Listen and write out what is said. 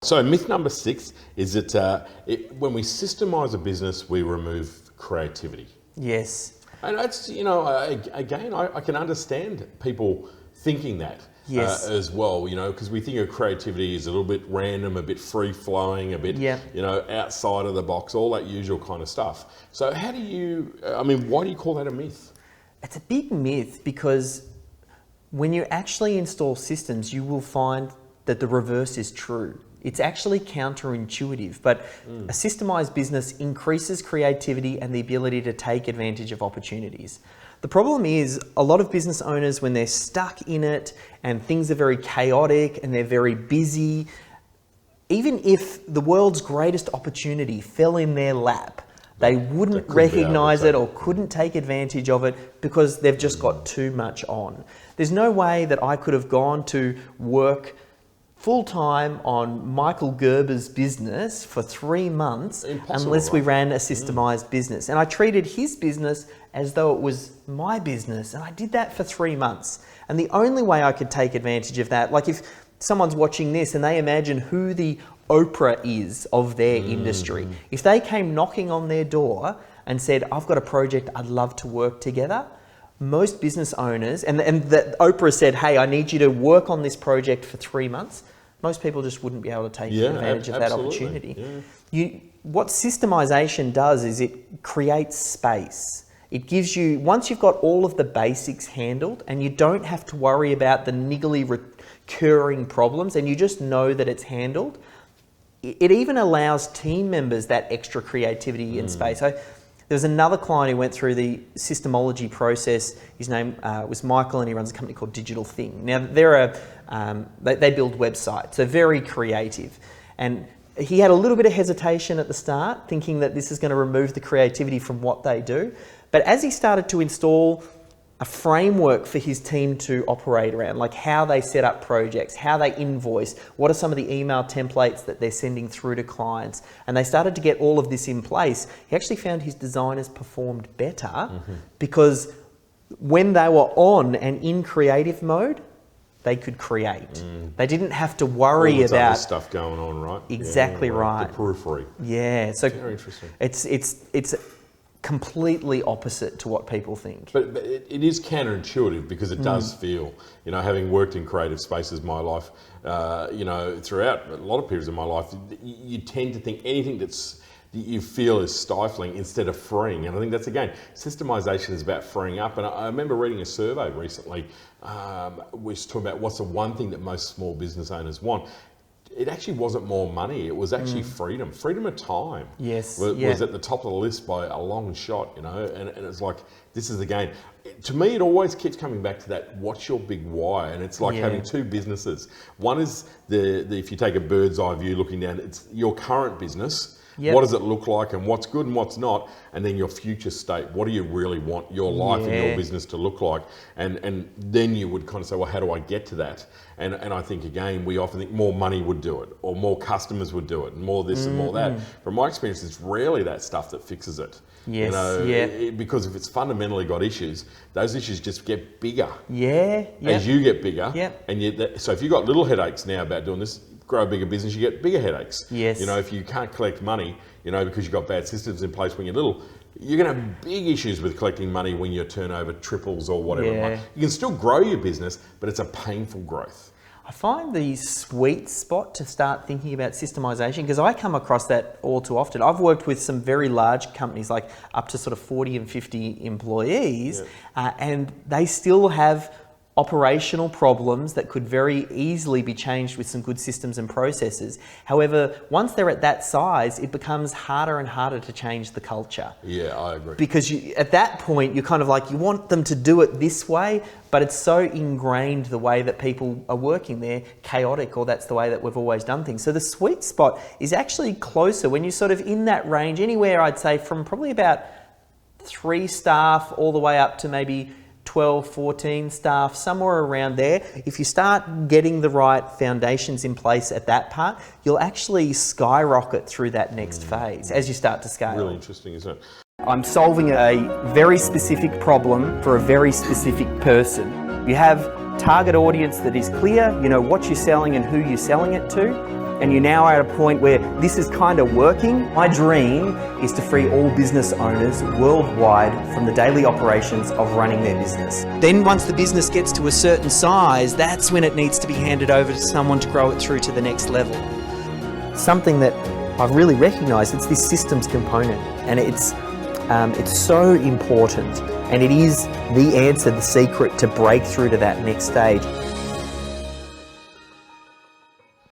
So myth number 6 is that when we systemise a business, we remove creativity. Yes. And that's, again, I can understand people thinking that. Yes. As well, because we think of creativity as a little bit random, a bit free-flowing, a bit, outside of the box, all that usual kind of stuff. So why do you call that a myth? It's a big myth because when you actually install systems, you will find that the reverse is true. It's actually counterintuitive, but a systemised business increases creativity and the ability to take advantage of opportunities. The problem is a lot of business owners, when they're stuck in it and things are very chaotic and they're very busy, even if the world's greatest opportunity fell in their lap, they wouldn't recognise it or couldn't take advantage of it because they've just got too much on. There's no way that I could have gone to work full-time on Michael Gerber's business for 3 months unless we ran a systemised business. And I treated his business as though it was my business. And I did that for 3 months. And the only way I could take advantage of that, like if someone's watching this and they imagine who the Oprah is of their industry, if they came knocking on their door and said, I've got a project, I'd love to work together, most business owners, and that Oprah said, hey, I need you to work on this project for 3 months, most people just wouldn't be able to take advantage of that opportunity. What systemisation does is it creates space. It gives you, once you've got all of the basics handled and you don't have to worry about the niggly recurring problems and you just know that it's handled, it even allows team members that extra creativity and space. There was another client who went through the systemology process. His name was Michael, and he runs a company called Digital Thing. Now, they build websites, so very creative. And he had a little bit of hesitation at the start, thinking that this is going to remove the creativity from what they do. But as he started to install a framework for his team to operate around, like how they set up projects, how they invoice, what are some of the email templates that they're sending through to clients, and they started to get all of this in place, he actually found his designers performed better because when they were on and in creative mode, they could create. They didn't have to worry about other stuff going on, right? Exactly right. The periphery. Yeah. So very interesting. It's completely opposite to what people think. But it is counterintuitive because it does feel, having worked in creative spaces my life, throughout a lot of periods of my life, you tend to think anything that you feel is stifling instead of freeing. And I think that's, again, systemisation is about freeing up. And I remember reading a survey recently, which talked about what's the one thing that most small business owners want. It actually wasn't more money, it was actually freedom of time. Yes. Was at the top of the list by a long shot, and it's like, this is the game. To me, it always keeps coming back to that, what's your big why? And it's like having two businesses. One is if you take a bird's eye view looking down, it's your current business. Yep. What does it look like and what's good and what's not? And then your future state. What do you really want your life and your business to look like? And then you would kind of say, well, how do I get to that? And I think, again, we often think more money would do it, or more customers would do it, and more this and more that. From my experience, it's rarely that stuff that fixes it. Yes, because if it's fundamentally got issues, those issues just get bigger. As you get bigger. And so if you've got little headaches now about doing this, grow a bigger business, you get bigger headaches. Yes. If you can't collect money, because you've got bad systems in place when you're little, you're going to have big issues with collecting money when your turnover triples or whatever. You can still grow your business, but it's a painful growth. I find the sweet spot to start thinking about systemisation, because I come across that all too often. I've worked with some very large companies, like up to sort of 40 and 50 employees, and they still have operational problems that could very easily be changed with some good systems and processes. However, once they're at that size, it becomes harder and harder to change the culture. Yeah, I agree. Because at that point, you're kind of like, you want them to do it this way, but it's so ingrained the way that people are working there, chaotic, or that's the way that we've always done things. So the sweet spot is actually closer when you're sort of in that range, anywhere I'd say from probably about 3 staff all the way up to maybe 12, 14 staff, somewhere around there. If you start getting the right foundations in place at that part, you'll actually skyrocket through that next phase as you start to scale. Really interesting, isn't it? I'm solving a very specific problem for a very specific person. You have target audience that is clear, you know what you're selling and who you're selling it to, and you now are at a point where this is kind of working. My dream is to free all business owners worldwide from the daily operations of running their business. Then once the business gets to a certain size, that's when it needs to be handed over to someone to grow it through to the next level. Something that I've really recognised, it's this systems component, and it's so important, and it is the answer, the secret to break through to that next stage.